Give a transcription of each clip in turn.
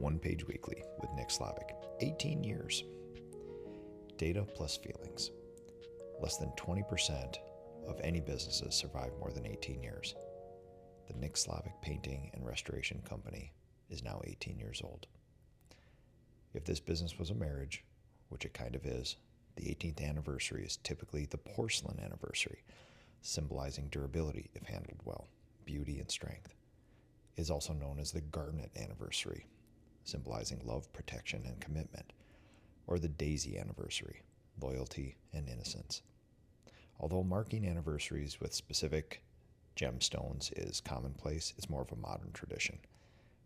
One Page Weekly with Nick Slavik. 18 years. Data plus feelings. Less than 20% of any businesses survive more than 18 years. The Nick Slavik Painting and Restoration Company is now 18 years old. If this business was a marriage, which it kind of is, the 18th anniversary is typically the porcelain anniversary, symbolizing durability if handled well, beauty and strength. It is also known as the garnet anniversary, symbolizing love, protection, and commitment, or the daisy anniversary, loyalty and innocence. Although marking anniversaries with specific gemstones is commonplace, it's more of a modern tradition.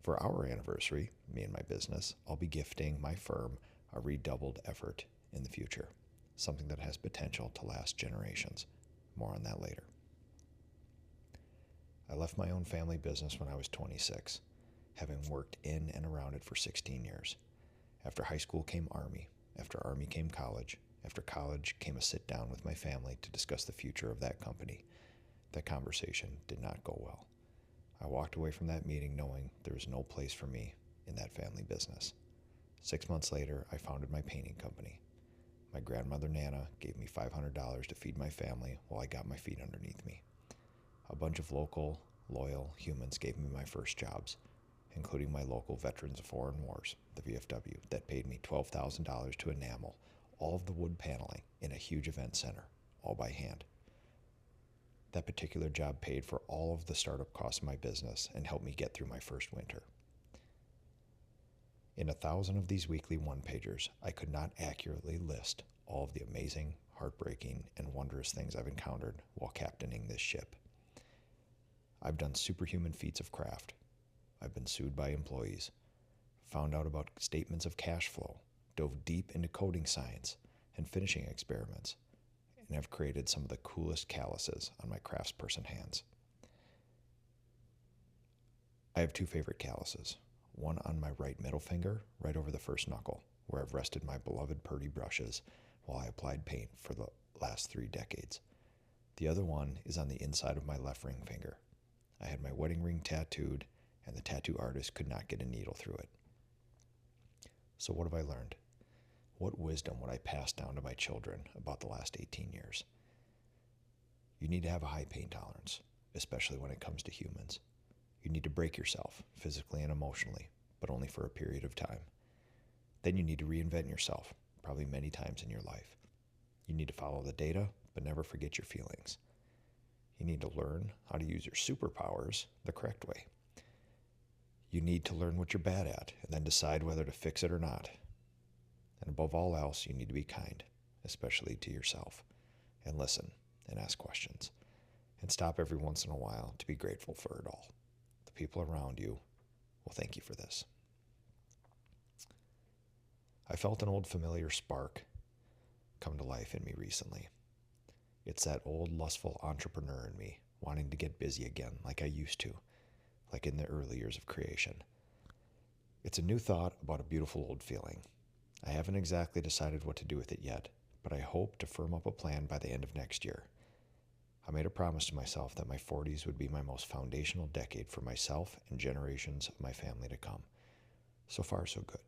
For our anniversary, me and my business, I'll be gifting my firm a redoubled effort in the future, something that has potential to last generations. More on that later. I left my own family business when I was 26, having worked in and around it for 16 years. After high school came Army. After Army came college. After college came a sit down with my family to discuss the future of that company. That conversation did not go well. I walked away from that meeting knowing there was no place for me in that family business. 6 months later, I founded my painting company. My grandmother Nana gave me $500 to feed my family while I got my feet underneath me. A bunch of local, loyal humans gave me my first jobs, including my local Veterans of Foreign Wars, the VFW, that paid me $12,000 to enamel all of the wood paneling in a huge event center, all by hand. That particular job paid for all of the startup costs of my business and helped me get through my first winter. In 1,000 of these weekly one-pagers, I could not accurately list all of the amazing, heartbreaking, and wondrous things I've encountered while captaining this ship. I've done superhuman feats of craft. I've been sued by employees, found out about statements of cash flow, dove deep into coding science and finishing experiments, and have created some of the coolest calluses on my craftsperson hands. I have two favorite calluses. One on my right middle finger, right over the first knuckle, where I've rested my beloved Purdy brushes while I applied paint for the last 3 decades. The other one is on the inside of my left ring finger. I had my wedding ring tattooed, and the tattoo artist could not get a needle through it. So what have I learned? What wisdom would I pass down to my children about the last 18 years? You need to have a high pain tolerance, especially when it comes to humans. You need to break yourself, physically and emotionally, but only for a period of time. Then you need to reinvent yourself, probably many times in your life. You need to follow the data, but never forget your feelings. You need to learn how to use your superpowers the correct way. You need to learn what you're bad at, and then decide whether to fix it or not. And above all else, you need to be kind, especially to yourself, and listen and ask questions, and stop every once in a while to be grateful for it all. The people around you will thank you for this. I felt an old familiar spark come to life in me recently. It's that old lustful entrepreneur in me wanting to get busy again like I used to, like in the early years of creation. It's a new thought about a beautiful old feeling. I haven't exactly decided what to do with it yet, but I hope to firm up a plan by the end of next year. I made a promise to myself that my 40s would be my most foundational decade for myself and generations of my family to come. So far, so good.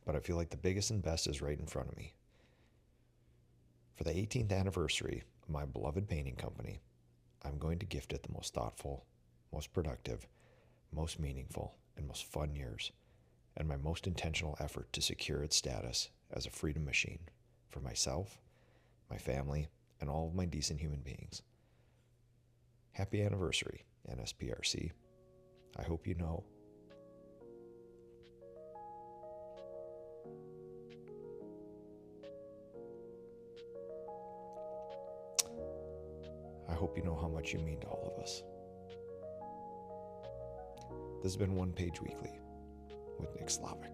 But I feel like the biggest and best is right in front of me. For the 18th anniversary of my beloved painting company, I'm going to gift it the most thoughtful, most productive, most meaningful, and most fun years, and my most intentional effort to secure its status as a freedom machine for myself, my family, and all of my decent human beings. Happy anniversary, NSPRC. I hope you know. I hope you know how much you mean to all of us. This has been One Page Weekly with Nick Slavik.